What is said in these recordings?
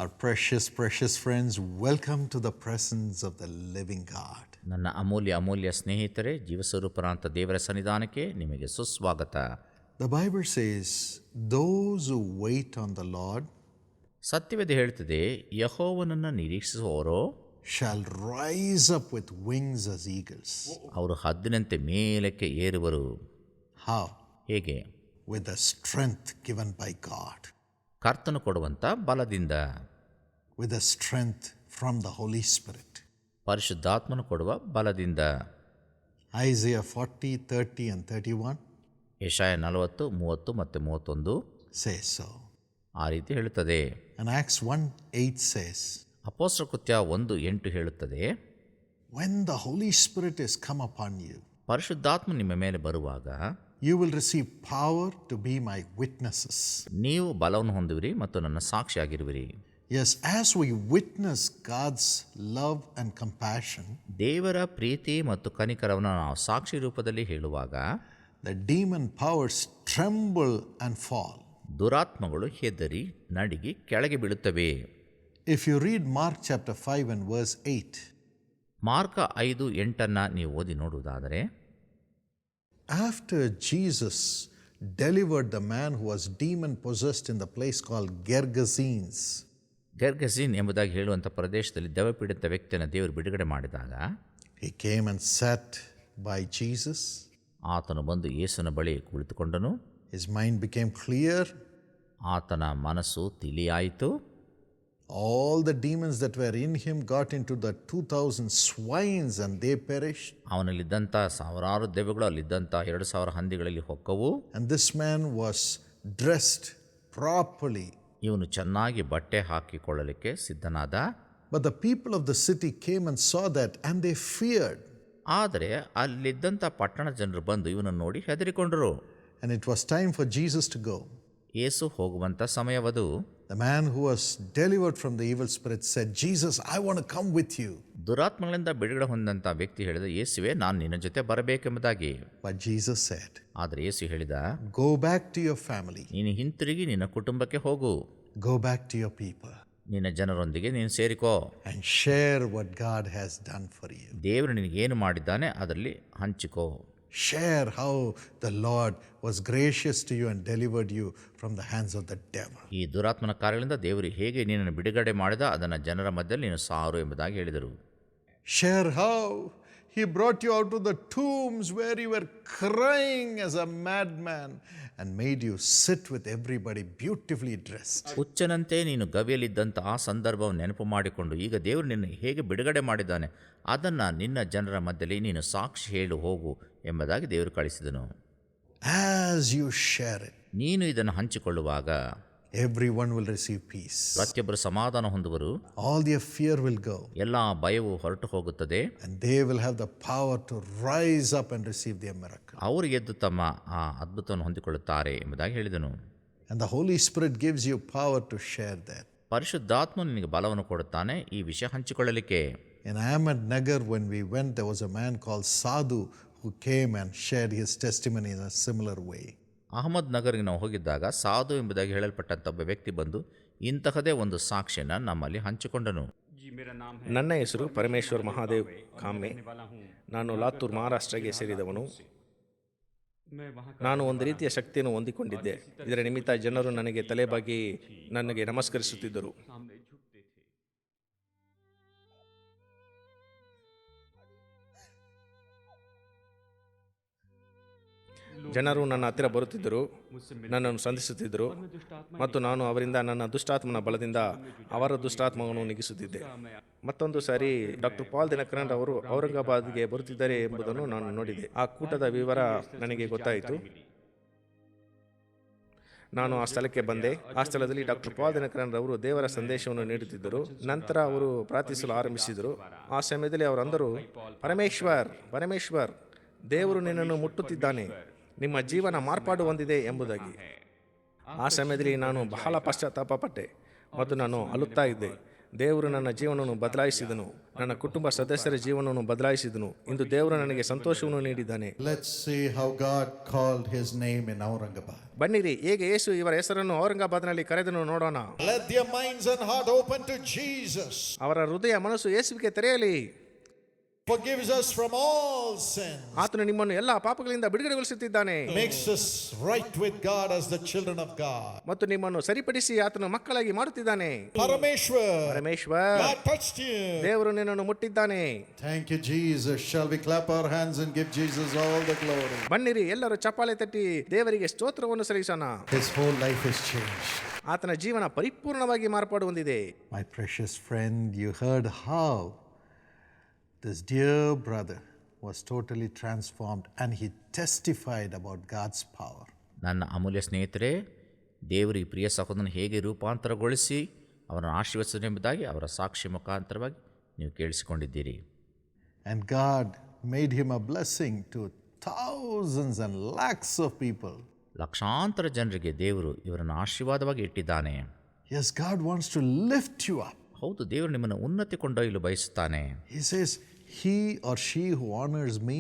Our precious friends, welcome to the presence of the living God. ನನ್ನ ಅಮೂಲ್ಯ ಸ್ನೇಹಿತರೆ, ಜೀವಸ್ವರೂಪರಾಂತ ದೇವರ ಸನ್ನಿಧಾನಕ್ಕೆ ನಿಮಗೆ ಸುಸ್ವಾಗತ. The Bible says, those who wait on the Lord ಸತ್ಯವೇದ ಹೇಳ್ತದೆ, ಯೆಹೋವನನ್ನು ನಿರೀಕ್ಷಿಸುವವರು shall rise up with wings as eagles. ಅವರು ಹದ್ದಿನಂತೆ ಮೇಲಕ್ಕೆ ಏರುವರು. How? ಹೇಗೆ? With the strength given by God. ಕರ್ತನು ಕೊಡುವಂಥ ಬಲದಿಂದ, with the strength from the Holy Spirit. ಪರಿಶುದ್ಧಾತ್ಮನು ಕೊಡುವ ಬಲದಿಂದ. Isaiah 40, 30 and 31 ಯೆಶಾಯ 40, 30 ಮತ್ತು 31 says so. ಆ ರೀತಿ ಹೇಳುತ್ತದೆ. And Acts 1:8 says, ಅಪೊಸ್ತಲ ಕೃತ್ಯ 1:8 ಹೇಳುತ್ತದೆ, when the Holy Spirit is come upon you, ಪರಿಶುದ್ಧಾತ್ಮ ನಿಮ್ಮ ಮೇಲೆ ಬರುವಾಗ you will receive power to be my witnesses. ನೀವು ಬಲವನ್ನು ಹೊಂದುವಿರಿ ಮತ್ತು ನನ್ನ ಸಾಕ್ಷಿಯಾಗಿರುವಿರಿ. Yes, as we witness God's love and compassion, ದೇವರ ಪ್ರೀತಿ ಮತ್ತು ಕನಿಕರವನ್ನು ನಾವು ಸಾಕ್ಷಿ ರೂಪದಲ್ಲಿ ಹೇಳುವಾಗ the demon powers tremble and fall. ದುರಾತ್ಮಗಳು ಹೆದರಿ ನಡುಗಿ ಕೆಳಗೆ ಬೀಳುತ್ತವೆ. If you read Mark chapter 5 and verse 8, mark 5:8 ನೀವು ಓದಿ ನೋಡುವುದಾದರೆ, after Jesus delivered the man who was demon possessed in the place called Gergesenes, ಗೆರ್ಗೆಸೀನ್ ಎಂಬುದಾಗಿ ಹೇಳುವಂಥ ಪ್ರದೇಶದಲ್ಲಿ ದೆವ್ವಪೀಡಿತ ವ್ಯಕ್ತಿಯನ್ನು ದೇವರು ಬಿಡುಗಡೆ ಮಾಡಿದಾಗ, he came and sat by Jesus. ಆತನು ಬಂದು ಯೇಸುವಿನ ಬಳಿ ಕುಳಿತುಕೊಂಡನು. His mind became clear. ಆತನ ಮನಸ್ಸು ತಿಳಿಯಾಯಿತು. All the demons that were in him got into the 2,000 swines and they perished. ಅವನಲ್ಲಿದ್ದಂಥ ಸಾವಿರಾರು ದೆವ್ವಗಳು ಅಲ್ಲಿದ್ದಂಥ 2,000 ಹಂದಿಗಳಲ್ಲಿ ಹೊಕ್ಕವು. And this man was dressed properly. ಇವನು ಚೆನ್ನಾಗಿ ಬಟ್ಟೆ ಹಾಕಿಕೊಳ್ಳಲಿಕ್ಕೆ ಸಿದ್ಧನಾದ. But the people of the city came and saw that and they feared. ಆದರೆ ಅಲ್ಲಿದ್ದಂಥ ಪಟ್ಟಣ ಜನರು ಬಂದು ಇವನನ್ನು ನೋಡಿ ಹೆದರಿಕೊಂಡರು. And it was time for Jesus to go. ಯೇಸು ಹೋಗುವಂಥ ಸಮಯವದು. The man who was delivered from the evil spirit said, Jesus, I want to come with you. ದುರಾತ್ಮಗಳಿಂದ ಬಿಡುಗಡೆ ಹೊಂದಂಥ ವ್ಯಕ್ತಿ ಹೇಳಿದ, ಯೇಸುವೆ, ನಾನು ನಿನ್ನ ಜೊತೆ ಬರಬೇಕೆಂಬುದಾಗಿ. But Jesus said, ಆದರೆ ಯೇಸು ಹೇಳಿದ, go back to your family. ನೀನು ಹಿಂತಿರುಗಿ ನಿನ್ನ ಕುಟುಂಬಕ್ಕೆ ಹೋಗು. Go back to your people. ನಿನ್ನ ಜನರೊಂದಿಗೆ ನೀನು ಸೇರಿಕೋ. And share what God has done for you. ದೇವರು ನಿನಗೇನು ಮಾಡಿದ್ದಾನೆ ಅದರಲ್ಲಿ ಹಂಚಿಕೋ. Share how the Lord was gracious to you and delivered you from the hands of the devil. ಈ ದುರಾತ್ಮನ ಕಾರ್ಯಗಳಿಂದ ದೇವರು ಹೇಗೆ ನಿನ್ನನ್ನು ಬಿಡುಗಡೆ ಮಾಡಿದ ಅದನ್ನು ಜನರ ಮಧ್ಯದಲ್ಲಿ ನೀನು ಸಾರು ಎಂಬುದಾಗಿ ಹೇಳಿದರು. Share how he brought you out of the tombs where you were crying as a madman and made you sit with everybody beautifully dressed. ಹುಚ್ಚನಂತೆ ನೀನು ಗವಿಯಲ್ಲಿದ್ದಂಥ ಆ ಸಂದರ್ಭವನ್ನು ನೆನಪು ಮಾಡಿಕೊಂಡು ಈಗ ದೇವರು ನಿನ್ನ ಹೇಗೆ ಬಿಡುಗಡೆ ಮಾಡಿದ್ದಾನೆ ಅದನ್ನು ನಿನ್ನ ಜನರ ಮಧ್ಯದಲ್ಲಿ ನೀನು ಸಾಕ್ಷಿ ಹೇಳು ಹೋಗು ಎಂಬುದಾಗಿ ದೇವರು ಕಳಿಸಿದನು. As you share it, ನೀನು ಇದನ್ನು ಹಂಚಿಕೊಳ್ಳುವಾಗ everyone will receive peace. ಪ್ರತಿಯೊಬ್ಬರು ಸಮಾಧಾನ ಹೊಂದುವರು. All their fear will go. ಎಲ್ಲ ಭಯವು ಹೊರಟು ಹೋಗುತ್ತದೆ. And they will have the power to rise up and receive their miracle. ಅವರು ಎದ್ದು ತಮ್ಮ ಆ ಅದ್ಭುತವನ್ನು ಹೊಂದಿಕೊಳ್ಳುತ್ತಾರೆ ಎಂಬುದಾಗಿ ಹೇಳಿದನು. And the Holy Spirit gives you power to share that. ಪರಿಶುದ್ಧಾತ್ಮ ನಿನಗೆ ಬಲವನ್ನು ಕೊಡುತ್ತಾನೆ ಈ ವಿಷಯ ಹಂಚಿಕೊಳ್ಳಲಿಕ್ಕೆ. In Ahmednagar, when we went, there was a man called Sadhu who came and shared his testimony in a similar way. Ahmed ನಗರ್ಗೆ ನಾವು ಹೋಗಿದ್ದಾಗ ಸಾಧು ಎಂಬುದಾಗಿ ಹೇಳಲ್ಪಟ್ಟಂಥ ಒಬ್ಬ ವ್ಯಕ್ತಿ ಬಂದು ಇಂತಹದೇ ಒಂದು ಸಾಕ್ಷಿಯನ್ನು ನಮ್ಮಲ್ಲಿ ಹಂಚಿಕೊಂಡನು. ನನ್ನ ಹೆಸರು ಪರಮೇಶ್ವರ್ ಮಹಾದೇವ್ ಕಾಂಬೆ. ನಾನು ಲಾತೂರ್ ಮಹಾರಾಷ್ಟ್ರಗೆ ಸೇರಿದವನು. ನಾನು ಒಂದು ರೀತಿಯ ಶಕ್ತಿಯನ್ನು ಹೊಂದಿಕೊಂಡಿದ್ದೆ. ಇದರ ನಿಮಿತ್ತ ಜನರು ನನಗೆ ತಲೆಬಾಗಿ ನನಗೆ ನಮಸ್ಕರಿಸುತ್ತಿದ್ದರು. ಜನರು ನನ್ನ ಹತ್ತಿರ ಬರುತ್ತಿದ್ದರು, ನನ್ನನ್ನು ಸಂಧಿಸುತ್ತಿದ್ದರು ಮತ್ತು ನಾನು ಅವರಿಂದ ನನ್ನ ದುಷ್ಟಾತ್ಮನ ಬಲದಿಂದ ಅವರ ದುಷ್ಟಾತ್ಮವನ್ನು ನೀಗಿಸುತ್ತಿದ್ದೆ. ಮತ್ತೊಂದು ಸಾರಿ ಡಾಕ್ಟರ್ ಪಾಲ್ ದಿನಕರನ್ ಅವರು ಔರಂಗಾಬಾದ್ಗೆ ಬರುತ್ತಿದ್ದಾರೆ ಎಂಬುದನ್ನು ನಾನು ನೋಡಿದೆ. ಆ ಕೂಟದ ವಿವರ ನನಗೆ ಗೊತ್ತಾಯಿತು. ನಾನು ಆ ಸ್ಥಳಕ್ಕೆ ಬಂದೆ. ಆ ಸ್ಥಳದಲ್ಲಿ ಡಾಕ್ಟರ್ ಪಾಲ್ ದಿನಕರನ್ ಅವರು ದೇವರ ಸಂದೇಶವನ್ನು ನೀಡುತ್ತಿದ್ದರು. ನಂತರ ಅವರು ಪ್ರಾರ್ಥಿಸಲು ಆರಂಭಿಸಿದರು. ಆ ಸಮಯದಲ್ಲಿ ಅವರಂದರು, ಪರಮೇಶ್ವರ್, ಪರಮೇಶ್ವರ್, ದೇವರು ನಿನ್ನನ್ನು ಮುಟ್ಟುತ್ತಿದ್ದಾನೆ, ನಿಮ್ಮ ಜೀವನ ಮಾರ್ಪಾಡು ಹೊಂದಿದೆ ಎಂಬುದಾಗಿ. ಆ ಸಮಯದಲ್ಲಿ ನಾನು ಬಹಳ ಪಶ್ಚಾತ್ತಾಪ ಪಟ್ಟೆ ಮತ್ತು ನಾನು ಅಳುತ್ತಾ ಇದ್ದೆ. ದೇವರು ನನ್ನ ಜೀವನವನ್ನು ಬದಲಾಯಿಸಿದನು, ನನ್ನ ಕುಟುಂಬ ಸದಸ್ಯರ ಜೀವನವನ್ನು ಬದಲಾಯಿಸಿದನು. ಇಂದು ದೇವರು ನನಗೆ ಸಂತೋಷವನ್ನು ನೀಡಿದ್ದಾನೆ. Let's see how God called his name in Aurangabad. ಬನ್ನಿರಿ, ಹೇಗೆ ಯೇಸು ಇವರ ಹೆಸರನ್ನು ಔರಂಗಾಬಾದ್ನಲ್ಲಿ ಕರೆದನು ನೋಡೋಣ. Let their minds and heart open to Jesus. ಅವರ ಹೃದಯ ಮನಸ್ಸು ಯೇಸುವಿಗೆ ತೆರೆಯಲಿ. Forgives us from all sin. ಆತನು ನಿಮ್ಮನ್ನು ಎಲ್ಲ ಪಾಪಗಳಿಂದ ಬಿಡುಗಡೆಗೊಳಿಸುತ್ತಿದ್ದಾನೆ. Makes us right with God as the children of God. ಮತ್ತು ನಿಮ್ಮನ್ನು ಸರಿಪಡಿಸಿ ಆತನು ಮಕ್ಕಳಾಗಿ ಮಾಡುತ್ತಿದ್ದಾನೆ. Parameshwar, God touched you. ದೇವರು ನಿನ್ನನ್ನು ಮುಟ್ಟಿದ್ದಾನೆ. Thank you, Jesus. Shall we clap our hands and give Jesus all the glory? ಬನ್ನಿರಿ, ಎಲ್ಲರೂ ಚಪ್ಪಾಳೆ ತಟ್ಟಿ ದೇವರಿಗೆ ಸ್ತೋತ್ರವನ್ನು ಸಲ್ಲಿಸೋಣ. His whole life has changed. ಆತನ ಜೀವನ ಪರಿಪೂರ್ಣವಾಗಿ ಮಾರ್ಪಾಡು ಹೊಂದಿದೆ. My precious friend, you heard how this dear brother was totally transformed and he testified about God's power. ನನ್ನ ಅಮೂಲ್ಯ ಸ್ನೇಹಿತರೆ, ದೇವರು ಈ ಪ್ರಿಯ ಸಹೋದರನ ಹೇಗೆ ರೂಪಾಂತರಗೊಳಿಸಿ ಅವರನ್ನು ಆಶೀರ್ವದಿಸಿದೆಂಬುದಾಗಿ ಅವರ ಸಾಕ್ಷಿ ಮುಖಾಂತರವಾಗಿ ನೀವು ಕೇಳಿಸಿಕೊಂಡಿದ್ದೀರಿ. And God made him a blessing to thousands and lakhs of people. ಲಕ್ಷಾಂತರ ಜನರಿಗೆ ದೇವರು ಇವರನ್ನು ಆಶೀರ್ವಾದವಾಗಿ ಇಟ್ಟಿದ್ದಾನೆ. Yes, God wants to lift you up. ಹೌದು, ದೇವರು ನಿಮ್ಮನ್ನು ಉನ್ನತಿ ಕೊಂಡೊಯ್ಯಲು ಬಯಸುತ್ತಾನೆ. He says, he or she who honors me,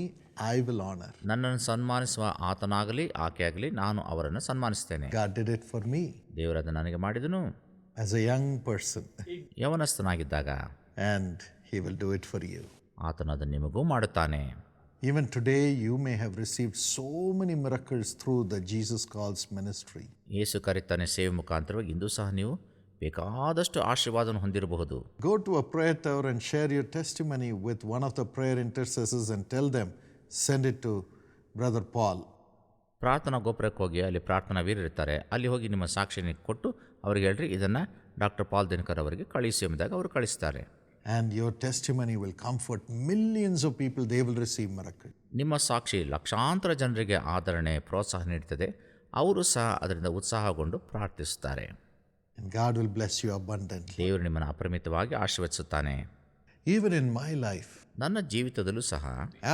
I will honor. ನನ್ನನ್ನು ಸನ್ಮಾನಿಸುವ ಆತನಾಗಲಿ ಆಕೆಯಾಗಲಿ ನಾನು ಅವರನ್ನು ಸನ್ಮಾನಿಸ್ತೇನೆ. God did it for me ದೇವರು ಅದನ್ನು ನನಗೆ ಮಾಡಿದನು as a young person, ಯವನಸ್ಥನಾಗಿದ್ದಾಗ, and he will do it for you. ಆತನು ಅದನ್ನು ನಿಮಗೂ ಮಾಡುತ್ತಾನೆ. Even today, you may have received so many miracles through the Jesus Calls ministry. ಯೇಸು ಕರೆತಾನೆ ಸೇವೆ ಮುಖಾಂತರವಾಗಿ ಇಂದು ಸಹ ನೀವು ಬೇಕಾದಷ್ಟು ಆಶೀರ್ವಾದವನ್ನು ಹೊಂದಿರಬಹುದು. Go to a prayer tower and share your testimony with one of the prayer intercessors and tell them, send it to Brother Paul. ಪ್ರಾರ್ಥನಾ ಗೋಪುರಕ್ಕೆ ಹೋಗಿ ಅಲ್ಲಿ ಪ್ರಾರ್ಥನಾ ವೀರರಿರ್ತಾರೆ, ಅಲ್ಲಿ ಹೋಗಿ ನಿಮ್ಮ ಸಾಕ್ಷಿಯನ್ನು ಕೊಟ್ಟು ಅವ್ರಿಗೆ ಹೇಳ್ರಿ, ಇದನ್ನು ಡಾಕ್ಟರ್ ಪಾಲ್ ದಿನಕರ್ ಅವರಿಗೆ ಕಳಿಸಿ ಎಂಬುದಾಗಿ ಅವರು ಕಳಿಸ್ತಾರೆ. And your testimony will comfort millions of people. They will receive miracle. ನಿಮ್ಮ ಸಾಕ್ಷಿ ಲಕ್ಷಾಂತರ ಜನರಿಗೆ ಆದರಣೆ ಪ್ರೋತ್ಸಾಹ ನೀಡುತ್ತದೆ. ಅವರು ಸಹ ಅದರಿಂದ ಉತ್ಸಾಹಗೊಂಡು ಪ್ರಾರ್ಥಿಸುತ್ತಾರೆ. And God will bless you abundantly. ದೇವರು ನಿಮ್ಮನ್ನು ಅಪರಿಮಿತವಾಗಿ ಆಶೀರ್ವದಿಸುತ್ತಾನೆ. Even in my life, ನನ್ನ ಜೀವಿತದಲ್ಲೂ ಸಹ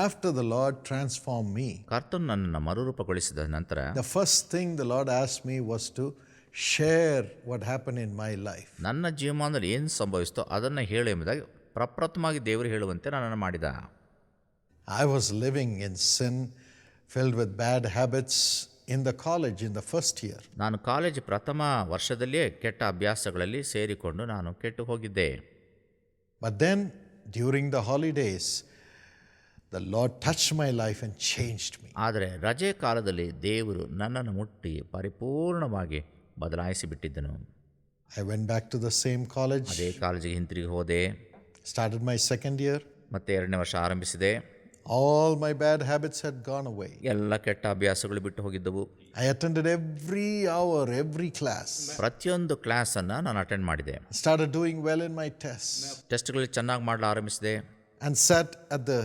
after the Lord transformed me, ಕರ್ತನು ನನ್ನನ್ನು ಮರುರೂಪಗೊಳಿಸಿದ ನಂತರ the first thing the Lord asked me was to share what happened in my life. ನನ್ನ ಜೀವಮಾನದಲ್ಲಿ ಏನು ಸಂಭವಿಸ್ತೋ ಅದನ್ನು ಹೇಳು ಎಂಬುದಾಗಿ ಪ್ರಪ್ರಥಮವಾಗಿ ದೇವರು ಹೇಳುವಂತೆ ನನ್ನನ್ನು ಮಾಡಿದ. I was living in sin, filled with bad habits in the college in the first year. ನಾನು ಕಾಲೇಜ್ ಪ್ರಥಮ ವರ್ಷದಲ್ಲಿಯೇ ಕೆಟ್ಟ ಅಭ್ಯಾಸಗಳಲ್ಲಿ ಸೇರಿಕೊಂಡು ನಾನು ಕೆಟ್ಟು ಹೋಗಿದ್ದೆ. But then during the holidays, the Lord touched my life and changed me. ಆದರೆ ರಜೆ ಕಾಲದಲ್ಲಿ ದೇವರು ನನ್ನನ್ನು ಮುಟ್ಟಿ ಪರಿಪೂರ್ಣವಾಗಿ ಬದಲಾಯಿಸಿ ಬಿಟ್ಟಿದ್ದನು. I went back to the same college, ಅದೇ ಕಾಲೇಜಿಗೆ ಹಿಂತಿರುಗಿ ಹೋದೆ. started my second year. ಮತ್ತೆ 2ನೇ ವರ್ಷ ಆರಂಭಿಸಿದೆ. All my bad habits had gone away. ಎಲ್ಲ ಕೆಟ್ಟ ಅಭ್ಯಾಸಗಳು ಬಿಟ್ಟು ಹೋಗಿದ್ದವು. I attended every hour, every class. ಪ್ರತಿಯೊಂದು ಕ್ಲಾಸನ್ನು ನಾನು ಅಟೆಂಡ್ ಮಾಡಿದೆ. Started doing well in my tests. ಟೆಸ್ಟ್ಗಳಲ್ಲಿ ಚೆನ್ನಾಗಿ ಮಾಡಲು ಆರಂಭಿಸಿದೆ. And sat at the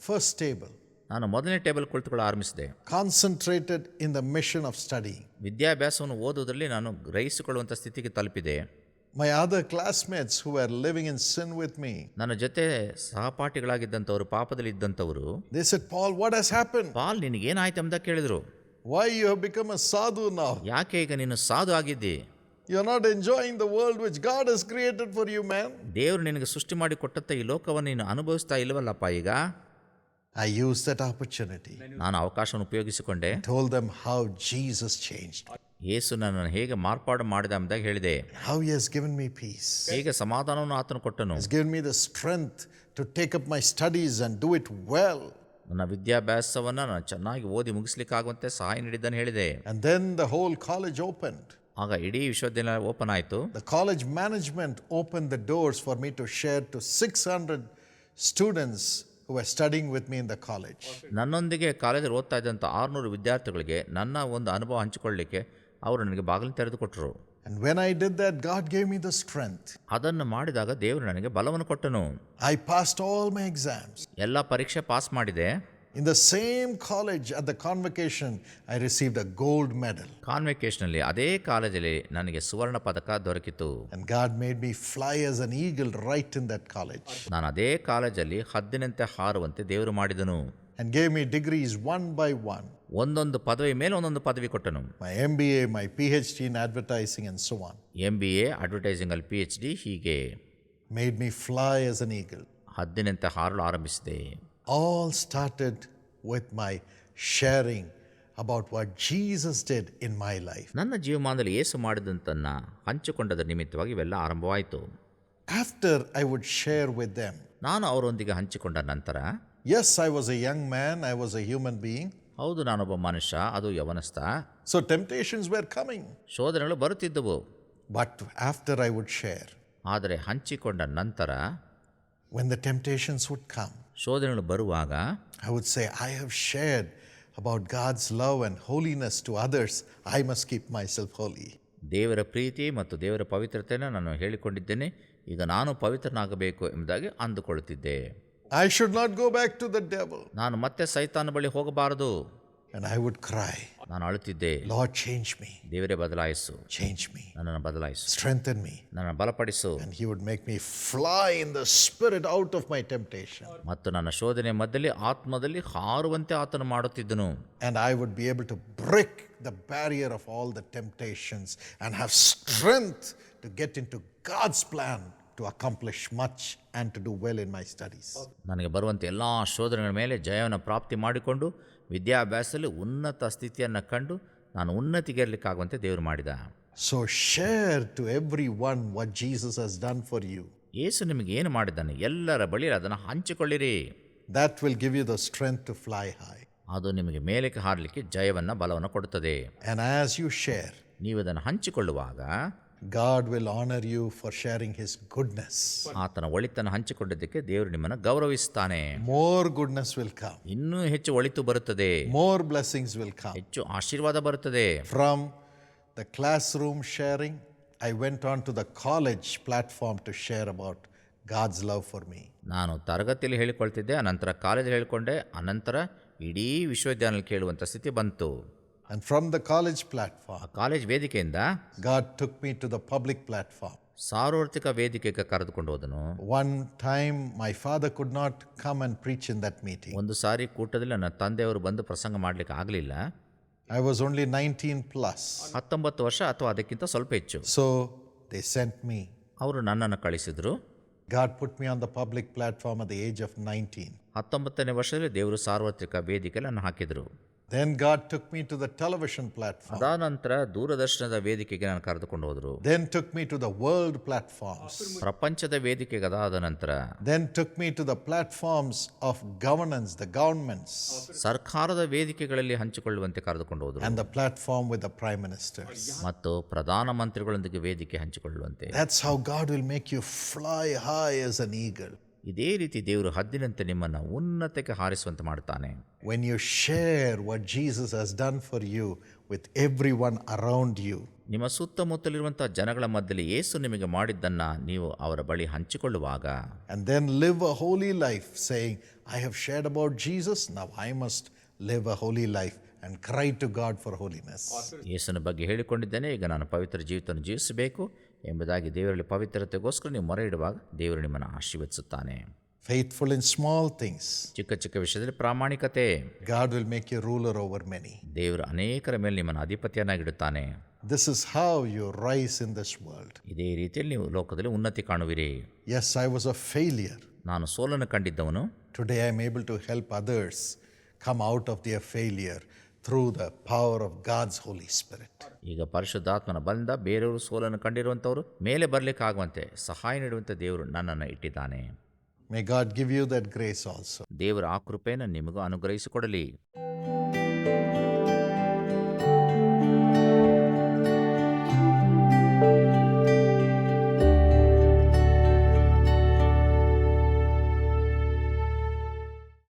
first table. ನಾನು ಮೊದಲನೇ ಟೇಬಲ್ ಕುಳಿತುಕೊಳ್ಳ ಆರಂಭಿಸಿದೆ. Concentrated in the mission of studying. ವಿದ್ಯಾಭ್ಯಾಸವನ್ನು ಓದುವುದರಲ್ಲಿ ನಾನು ಗ್ರಹಿಸಿಕೊಳ್ಳುವಂಥ ಸ್ಥಿತಿಗೆ ತಲುಪಿದೆ. My other classmates who were living in sin with me, ನನ್ನ ಜೊತೆ ಸಹಪಾಠಿಗಳಾಗಿದ್ದಂಥವರು, ಪಾಪದಲ್ಲಿ ಇದ್ದಂಥವರು, they said, Paul, what has happened? Pal ನಿನಗೇನಾಯ್ತು ಅಂತ ಕೇಳಿದರು. Why you have become a sadhu now? ಯಾಕೆ ಈಗ ನೀನು ಸಾಧು ಆಗಿದ್ದಿ? You're not enjoying the world which God has created for you, man. ದೇವರು ನಿನಗೆ ಸೃಷ್ಟಿ ಮಾಡಿ ಕೊಟ್ಟಂಥ ಈ ಲೋಕವನ್ನು ನೀನು ಅನುಭವಿಸ್ತಾ ಇಲ್ಲವಲ್ಲಪ್ಪ ಈಗ? I used that opportunity. ನಾನು ಅವಕಾಶವನ್ನು ಉಪಯೋಗಿಸಿಕೊಂಡೆ. Told them how Jesus changed. ಯೇಸು ನನ್ನನ್ನು ಹೇಗೆ ಮಾರ್ಪಾಡು ಮಾಡಿದ ಎಂಬುದಾಗಿ ಹೇಳಿದೆ. How he has given me peace. ಹೇಗೆ ಸಮಾಧಾನವನ್ನು ಆತನು ಕೊಟ್ಟನು. He has given me the strength to take up my studies and do it well. ನನ್ನ ವಿದ್ಯಾಭ್ಯಾಸವನ್ನು ನಾನು ಚೆನ್ನಾಗಿ ಓದಿ ಮುಗಿಸ್ಲಿಕ್ಕಾಗುವಂತೆ ಸಹಾಯ ನೀಡಿದ್ದನ್ನು ಹೇಳಿದೆ. And then the whole college opened. ಆಗ ಇಡೀ ವಿಶ್ವವಿದ್ಯಾಲಯ ಓಪನ್ ಆಯಿತು. The college management opened the doors for me to share to 600 students who were studying with me in the college. ನನ್ನೊಂದಿಗೆ ಕಾಲೇಜಲ್ಲಿ ಓದ್ತಾ ಇದ್ದಂಥ 600 ವಿದ್ಯಾರ್ಥಿಗಳಿಗೆ ನನ್ನ ಒಂದು ಅನುಭವ ಹಂಚಿಕೊಳ್ಳಲಿಕ್ಕೆ ಅವರು ನನಗೆ ಬಾಗಿಲು ತೆರೆದುಕೊಟ್ಟರು. And when I did that, God gave me the strength. ಅದನ್ನು ಮಾಡಿದಾಗ ದೇವರು ನನಗೆ ಬಲವನ್ನು ಕೊಟ್ಟನು. I passed all my exams. ಎಲ್ಲ ಪರೀಕ್ಷೆ ಪಾಸ್ ಮಾಡಿದೆ. In the same college at the convocation, I received a gold medal. ಕಾನ್ವೆಕೇಷನಲ್ಲಿ ಅದೇ ಕಾಲೇಜಲ್ಲಿ ನನಗೆ ಸುವರ್ಣ ಪದಕ ದೊರಕಿತು. And God made me fly as an eagle right in that college. ನಾನು ಅದೇ ಕಾಲೇಜಲ್ಲಿ ಹದ್ದಿನಂತೆ ಹಾರುವಂತೆ ದೇವರು ಮಾಡಿದನು. And gave me degrees one by one. ಒಂದೊಂದು ಪದವಿ ಮೇಲೆ ಒಂದೊಂದು ಪದವಿ ಕೊಟ್ಟನು. My MBA, my PhD in advertising and so on. MBA, ಅಡ್ವರ್ಟೈಸಿಂಗಲ್ಲಿ PhD, ಹೀಗೆ. made me fly as an eagle. ಹದ್ದಿನಂತೆ ಹಾರಲು ಆರಂಭಿಸಿದೆ. All started with my sharing about what Jesus did in my life. ನನ್ನ ಜೀವಮಾನದಲ್ಲಿ ಯೇಸು ಮಾಡಿದಂತನ್ನ ಹಂಚಿಕೊಂಡದ ನಿಮಿತ್ತವಾಗಿ ಇವೆಲ್ಲ ಆರಂಭವಾಯಿತು. After I would share with them, ನಾನು ಅವರೊಂದಿಗೆ ಹಂಚಿಕೊಂಡ ನಂತರ, yes, I was a young man, I was a human being. ಹೌದು, ನಾನೊಬ್ಬ ಮನುಷ್ಯ, ಅದು ಯವನಸ್ಥ. So temptations were coming. ಶೋಧನೆಗಳು ಬರುತ್ತಿದ್ದವು. But after I would share, ಆದರೆ ಹಂಚಿಕೊಂಡ ನಂತರ, when the temptations would come, ಶೋಧನೆಗಳು ಬರುವಾಗ I would say, I have shared about God's love and holiness to others. I must keep myself holy. ದೇವರ ಪ್ರೀತಿ ಮತ್ತು ದೇವರ ಪವಿತ್ರತೆಯನ್ನು ನಾನು ಹೇಳಿಕೊಂಡಿದ್ದೇನೆ, ಈಗ ನಾನು ಪವಿತ್ರನಾಗಬೇಕು ಎಂಬುದಾಗಿ ಅಂದುಕೊಳ್ಳುತ್ತಿದ್ದೆ. I should not go back to the devil. ನಾನು ಮತ್ತೆ ಸೈತಾನ ಬಳಿ ಹೋಗಬಾರದು. And I would cry, ನಾನು ಅಳುತ್ತಿದ್ದೆ, Lord, change me, ದೇವರೇ ಬದಲಾಯಿಸು, change me, ನನ್ನನ್ನು ಬದಲಾಯಿಸು, strengthen me. ನನ್ನನ್ನು ಬಲಪಡಿಸು. And he would make me fly in the spirit out of my temptation. ಮತ್ತು ನನ್ನ ಶೋಧನೆ ಮಧ್ಯದಲ್ಲಿ ಆತ್ಮದಲ್ಲಿ ಹಾರುವಂತೆ ಆತನು ಮಾಡುತ್ತಿದ್ದನು. And I would be able to break the barrier of all the temptations and have strength to get into God's plan to accomplish much and to do well in my studies. ನನಗೆ ಬರುವಂಥ ಎಲ್ಲ ಶೋಧನೆಗಳ ಮೇಲೆ ಜಯವನ್ನು ಪ್ರಾಪ್ತಿ ಮಾಡಿಕೊಂಡು ವಿದ್ಯಾಭ್ಯಾಸದಲ್ಲಿ ಉನ್ನತ ಸ್ಥಿತಿಯನ್ನು ಕಂಡು ನಾನು ಉನ್ನತಿಗೇರಲಿಕ್ಕಾಗುವಂತೆ ದೇವರು ಮಾಡಿದ. So share to everyone what Jesus has done for you. ಯೇಸು ನಿಮಗೆ ಏನು ಮಾಡಿದ್ದಾನೆ ಎಲ್ಲರ ಬಳಿ ಅದನ್ನು ಹಂಚಿಕೊಳ್ಳಿರಿ. That will give you the strength to fly high. ಅದು ನಿಮಗೆ ಮೇಲಕ್ಕೆ ಹಾರಲಿಕ್ಕೆ ಜಯವನ್ನು ಬಲವನ್ನು ಕೊಡುತ್ತದೆ. And as you share, ನೀವು ಅದನ್ನು ಹಂಚಿಕೊಳ್ಳುವಾಗ God will honor you for sharing his goodness. ಆತನ ಒಳಿತನ್ನು ಹಂಚಿಕೊಂಡಿದ್ದಕ್ಕೆ ದೇವರು ನಿಮ್ಮನ್ನು ಗೌರವಿಸ್ತಾನೆ. More goodness will come. ಇನ್ನೂ ಹೆಚ್ಚು ಒಳಿತು ಬರುತ್ತದೆ, More blessings will come. ಹೆಚ್ಚು ಆಶೀರ್ವಾದ ಬರುತ್ತದೆ. From the classroom sharing, I went on to the college platform to share about God's love for me. ನಾನು ತರಗತಿಯಲ್ಲಿ ಹೇಳಿಕೊಳ್ತಿದ್ದೆ, ಅನಂತರ ಕಾಲೇಜ್ ಹೇಳಿಕೊಂಡೆ, ಅನಂತರ ಇಡೀ ವಿಶ್ವವಿದ್ಯಾಲಯ ಕೇಳುವಂಥ ಸ್ಥಿತಿ ಬಂತು. And from the college platform, college ವೇದಿಕೆಯಿಂದ God took me to the public platform. ಸಾರ್ವತ್ರಿಕ ವೇದಿಕೆಗೆ ಕರೆದುಕೊಂಡು ಹೋದನು. One time my father could not come and preach in that meeting. ಒಂದು ಸಾರಿ ಕೂಟದಲ್ಲಿ ನನ್ನ ತಂದೆಯವರು ಬಂದು ಪ್ರಸಂಗ ಮಾಡಲಿಕ್ಕೆ ಆಗಲಿಲ್ಲ. I was only 19 plus. 19 ವರ್ಷ ಅಥವಾ ಅದಕ್ಕಿಂತ ಸ್ವಲ್ಪ ಹೆಚ್ಚು. So they sent me. ಅವರು ನನ್ನನ್ನು ಕಳಿಸಿದರು. God put me on the public platform at the age of 19. 19ನೇ ವರ್ಷದಲ್ಲಿ ದೇವರು ಸಾರ್ವತ್ರಿಕ ವೇದಿಕೆಯಲ್ಲಿ ನನ್ನ ಹಾಕಿದರು. Then God took me to the television platform. ಅದಾದ ನಂತರ ದೂರದರ್ಶನದ ವೇದಿಕೆಗೆ ನಾನು ಕರೆದುಕೊಂಡು ಹೋದರು. Then took me to the world platforms. ಪ್ರಪಂಚದ ವೇದಿಕೆಗೆ ಅದಾದ ನಂತರ Then took me to the platforms of governance, the governments. ಸರ್ಕಾರದ ವೇದಿಕೆಗಳಲ್ಲಿ ಹಂಚಿಕೊಳ್ಳುವಂತೆ ಕರೆದುಕೊಂಡು ಹೋದರು. And the platform with the prime ministers. ಮತ್ತು ಪ್ರಧಾನಮಂತ್ರಿಗಳೊಂದಿಗೆ ವೇದಿಕೆ ಹಂಚಿಕೊಳ್ಳುವಂತೆ. That's how God will make you fly high as an eagle. ಇದೇ ರೀತಿ ದೇವರು ಹದ್ದಿನಂತೆ ನಿಮ್ಮನ್ನು ಉನ್ನತಕ್ಕೆ ಹಾರಿಸುವಂತೆ ಮಾಡುತ್ತಾನೆ. When you share what Jesus has done for you with everyone around you. ನಿಮ್ಮ ಸುತ್ತಮುತ್ತಲಿರುವಂಥ ಜನಗಳ ಮಧ್ಯದಲ್ಲಿ ಯೇಸು ನಿಮಗೆ ಮಾಡಿದ್ದನ್ನು ನೀವು ಅವರ ಬಳಿ ಹಂಚಿಕೊಳ್ಳುವಾಗ, And then live a holy life saying, I have shared about Jesus, now I must live a holy life and cry to God for holiness. ಯೇಸುವಿನ ಬಗ್ಗೆ ಹೇಳಿಕೊಂಡಿದ್ದೇನೆ, ಈಗ ನಾನು ಪವಿತ್ರ ಜೀವಿತವನ್ನು ಜೀವಿಸಬೇಕು ಎಂಬುದಾಗಿ ದೇವರಲ್ಲಿ ಪವಿತ್ರತೆಗೋಸ್ಕರ ನೀವು ಮೊರೆ ಇಡುವಾಗ ದೇವರು ನಿಮ್ಮನ್ನು ಆಶೀರ್ವದಿಸುತ್ತಾನೆ. Faithful in small things. ಚಿಕ್ಕ ಚಿಕ್ಕ ವಿಷಯದಲ್ಲಿ ಪ್ರಾಮಾಣಿಕತೆ. God will make you ruler over many. ದೇವರು ಅನೇಕರ ಮೇಲೆ ನಿಮ್ಮನ್ನು ಅಧಿಪತಿಯನ್ನಾಗಿಡುತ್ತಾನೆ. This is how you rise in this world. ಇದೇ ರೀತಿಯಲ್ಲಿ ನೀವು ಲೋಕದಲ್ಲಿ ಉನ್ನತಿ ಕಾಣುವಿರಿ. Yes, I was a failure. ನಾನು ಸೋಲನ್ನು ಕಂಡಿದ್ದವನು. Today I am able to help others come out of their failure through the power of God's Holy Spirit. ಈಗ ಪರಿಶುದ್ಧಾತ್ಮನ ಬಲದಿಂದ ಬೇರೆಯವರು ಸೋಲನ್ನು ಕಂಡಿರುವಂಥವರು ಮೇಲೆ ಬರಲಿಕ್ಕಾಗುವಂತೆ ಸಹಾಯ ನೀಡುವಂತೆ ದೇವರು ನನ್ನನ್ನು ಇಟ್ಟಿದ್ದಾನೆ. May God give you that grace also. ದೇವರ ಆ ಕೃಪೆಯನ್ನು ನಿಮಗೂ ಅನುಗ್ರಹಿಸಿಕೊಡಲಿ.